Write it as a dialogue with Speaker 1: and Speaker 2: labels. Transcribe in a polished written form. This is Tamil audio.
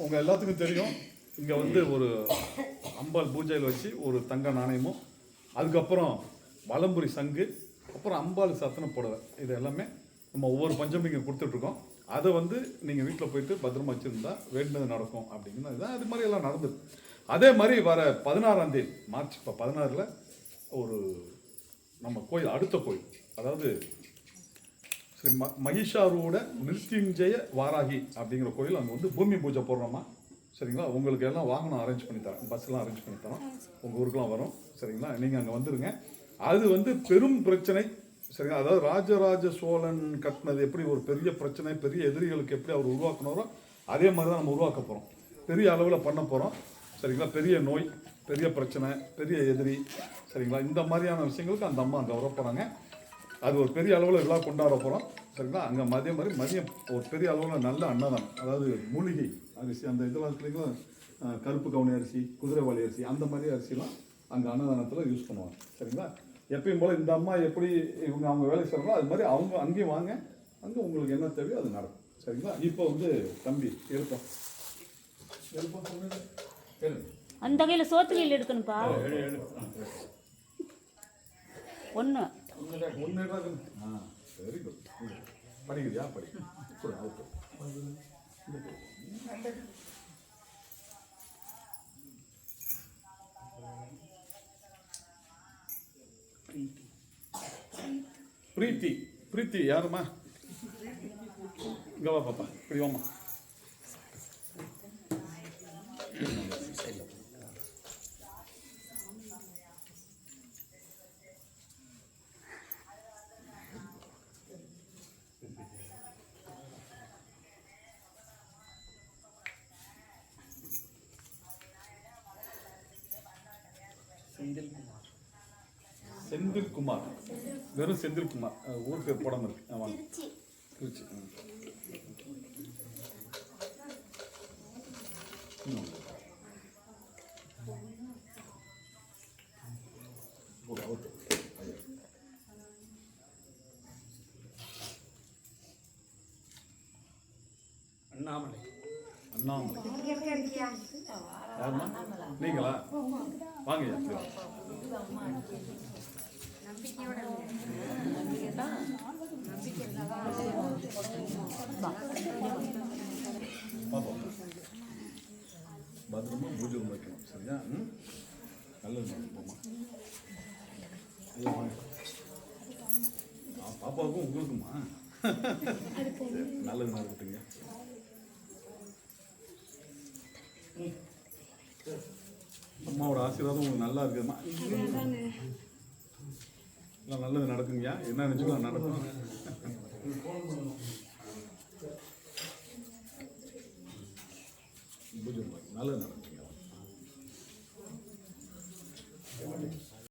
Speaker 1: உங்கள் எல்லாத்துக்கும் தெரியும், இங்கே வந்து ஒரு அம்பாள் பூஜையில் வச்சு ஒரு தங்க நாணயமும், அதுக்கப்புறம் வலம்புரி சங்கு, அப்புறம் அம்பாள் சத்தன புடவை, இது எல்லாமே நம்ம ஒவ்வொரு பஞ்சமி இங்கே கொடுத்துட்ருக்கோம். அதை வந்து நீங்கள் வீட்டில் போயிட்டு பத்திரமா வச்சுருந்தா வேண்டியது நடக்கும் அப்படிங்கிறது தான். அது மாதிரி எல்லாம் நடந்தது. அதே மாதிரி வர 16ஆம் தேதி மார்ச், இப்போ 16ல் ஒரு நம்ம கோயில், அடுத்த கோயில், அதாவது ஸ்ரீ மகிஷாரூட மிருத்யுஞ்சய வாராகி அப்படிங்கிற கோயில், அங்கே வந்து பூமி பூஜை போடுறோமா, சரிங்களா? உங்களுக்கு எல்லாம் வாகனம் அரேஞ்ச் பண்ணி தரோம், பஸ்ஸெல்லாம் அரேஞ்ச் பண்ணி தரோம், உங்கள் ஊருக்குலாம் வரும், சரிங்களா? நீங்கள் அங்கே வந்துடுங்க. அது வந்து பெரும் பிரச்சனை, சரிங்களா? அதாவது ராஜராஜ சோழன் கட்டினது எப்படி ஒரு பெரிய பிரச்சனை, பெரிய எதிரிகளுக்கு எப்படி அவர் உருவாக்குனாரோ அதே மாதிரி தான் நம்ம உருவாக்க போகிறோம். பெரிய அளவில் பண்ண போகிறோம், சரிங்களா? பெரிய நோய், பெரிய பிரச்சனை, பெரிய எதிரி, சரிங்களா? இந்த மாதிரியான விஷயங்களுக்கு அந்த அம்மா அங்கே வர போகிறாங்க. அது ஒரு பெரிய அளவில் விழா கொண்டாட போகிறோம், சரிங்களா? அங்கே மதியம் ஒரு பெரிய அளவில் நல்ல அன்னதானம், அதாவது மூலிகை அரிசி, அந்த இதெல்லாம் இருக்குங்களா, கருப்பு கவுனி அரிசி, குதிரைவாளி அரிசி, அந்த மாதிரி அரிசிலாம் அங்கே அன்னதானத்தில் யூஸ் பண்ணுவாங்க, சரிங்களா? எப்பயும் போல் இந்த அம்மா எப்படி அவங்க வேலை செய்கிறாங்களோ அது மாதிரி அவங்க அங்கேயும் வாங்க, அங்கே உங்களுக்கு என்ன தேவையோ அது நடக்கும், சரிங்களா? இப்போ வந்து தம்பி எழுப்போம்
Speaker 2: அந்த கையில் சோத்து கையில் எடுக்கணும்ப்பா. ஒன்று
Speaker 1: வெரி குட். படிக்கிறியா? படி. பிரீத்தி, பிரீத்தி யாருமா? இங்க வா பாப்பா, இப்படி வாமா. செந்தில்குமார், வெறும் செந்தில்குமார், ஊர் பேர் போடாமல் இருக்கு. ஆமாம், திருச்சி.
Speaker 3: அண்ணாமலை.
Speaker 1: அண்ணாமலை யாருமா? நீங்களா? வாங்க. பத்திரமா பூஜை வைக்கணும், சரியா? நல்லது. போமா, பாப்பாவுக்கும் உங்களுக்குமா நல்லது நடக்கட்டுங்க. அம்மாவோட ஆசீர்வாதம் உங்களுக்கு நல்லா இருக்குதுமா, நல்லது நடக்குங்கய்யா. என்ன நினச்சிக்கலாம் நடக்கும். நல்லது நடக்கும்.